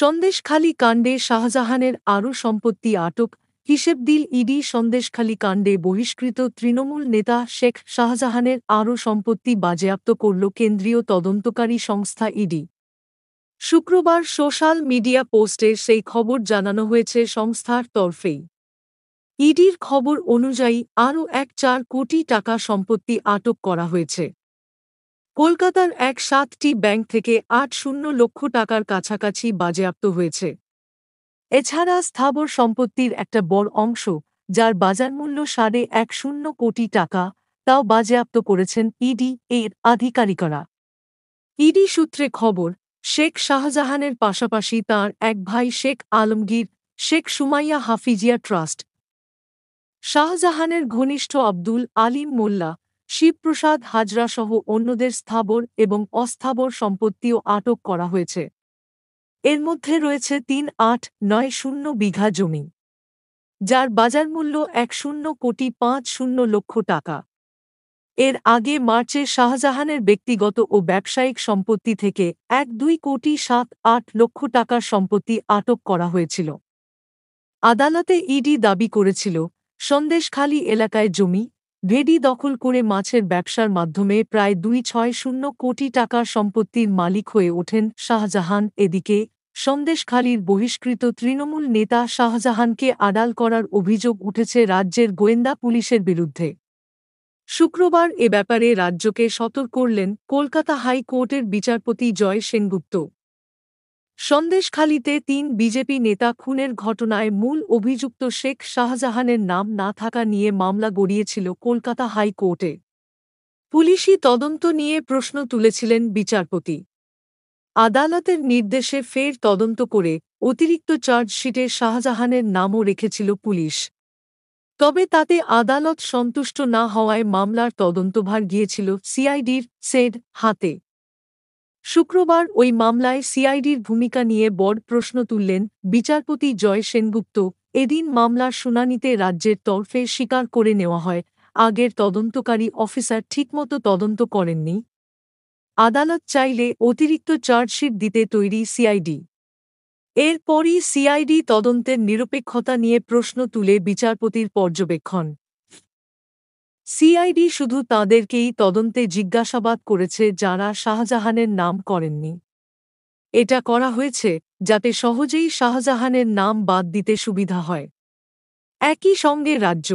সন্দেশখালী কাণ্ডে শাহজাহানের আরও সম্পত্তি আটক, হিসেব দিল ইডি। সন্দেশখালী কাণ্ডে বহিষ্কৃত তৃণমূল নেতা শেখ শাহজাহানের আরও সম্পত্তি বাজেয়াপ্ত করল কেন্দ্রীয় তদন্তকারী সংস্থা ইডি। শুক্রবার সোশ্যাল মিডিয়া পোস্টে সেই খবর জানানো হয়েছে সংস্থার তরফেই। ইডির খবর অনুযায়ী আরও 4 কোটি টাকা সম্পত্তি আটক করা হয়েছে। কলকাতার 7টি ব্যাংক থেকে 80 লক্ষ টাকার কাছাকাছি বাজেয়াপ্ত হয়েছে। এছাড়া স্থাবর সম্পত্তির একটা বড় অংশ, যার বাজারমূল্য 1.5 কোটি টাকা, তাও বাজেয়াপ্ত করেছেন ইডি এর আধিকারিকরা। ইডি সূত্রে খবর, শেখ শাহজাহানের পাশাপাশি তাঁর এক ভাই শেখ আলমগীর, শেখ সুমাইয়া হাফিজিয়া ট্রাস্ট, শাহজাহানের ঘনিষ্ঠ আব্দুল আলিম মোল্লা, শিবপ্রসাদ হাজরা সহ অন্যদের স্থাবর এবং অস্থাবর সম্পত্তিও আটক করা হয়েছে। এর মধ্যে রয়েছে 3.890 বিঘা জমি, যার বাজারমূল্য 10.50 লক্ষ টাকা। এর আগে মার্চে শাহজাহানের ব্যক্তিগত ও ব্যবসায়িক সম্পত্তি থেকে 2.78 লক্ষ টাকার সম্পত্তি আটক করা হয়েছিল। আদালতে ইডি দাবি করেছিল, সন্দেশখালী এলাকায় জমি, ভেড়ি দখল করে মাছের ব্যবসার মাধ্যমে প্রায় 260 কোটি টাকার সম্পত্তির মালিক হয়ে ওঠেন শাহজাহান। এদিকে সন্দেশখালীর বহিষ্কৃত তৃণমূল নেতা শাহজাহানকে আড়াল করার অভিযোগ উঠেছে রাজ্যের গোয়েন্দা পুলিশের বিরুদ্ধে। শুক্রবার এ ব্যাপারে রাজ্যকে সতর্ক করলেন কলকাতা হাইকোর্টের বিচারপতি জয় সেনগুপ্ত। সন্দেশখালীতে 3 বিজেপি নেতা খুনের ঘটনায় মূল অভিযুক্ত শেখ শাহজাহানের নাম না থাকা নিয়ে মামলা গড়িয়েছিল কলকাতা হাইকোর্টে। পুলিশি তদন্ত নিয়ে প্রশ্ন তুলেছিলেন বিচারপতি। আদালতের নির্দেশে ফের তদন্ত করে অতিরিক্ত চার্জশিটে শাহজাহানের নামও রেখেছিল পুলিশ। তবে তাতে আদালত সন্তুষ্ট না হওয়ায় মামলার তদন্তভার গিয়েছিল সিআইডির সেড হাতে। শুক্রবার ওই মামলায় সিআইডির ভূমিকা নিয়ে বড় প্রশ্ন তুললেন বিচারপতি জয় সেনগুপ্ত। এদিন মামলার শুনানিতে রাজ্যের তরফে স্বীকার করে নেওয়া হয়, আগের তদন্তকারী অফিসার ঠিকমতো তদন্ত করেননি। আদালত চাইলে অতিরিক্ত চার্জশিট দিতে তৈরি সিআইডি। এরপরই সিআইডি তদন্তের নিরপেক্ষতা নিয়ে প্রশ্ন তুলে বিচারপতির পর্যবেক্ষণ। সিআইডি শুধু তাঁদেরকেই তদন্তে জিজ্ঞাসাবাদ করেছে যাঁরা শাহজাহানের নাম করেননি। এটা করা হয়েছে যাতে সহজেই শাহজাহানের নাম বাদ দিতে সুবিধা হয়। একই সঙ্গে রাজ্য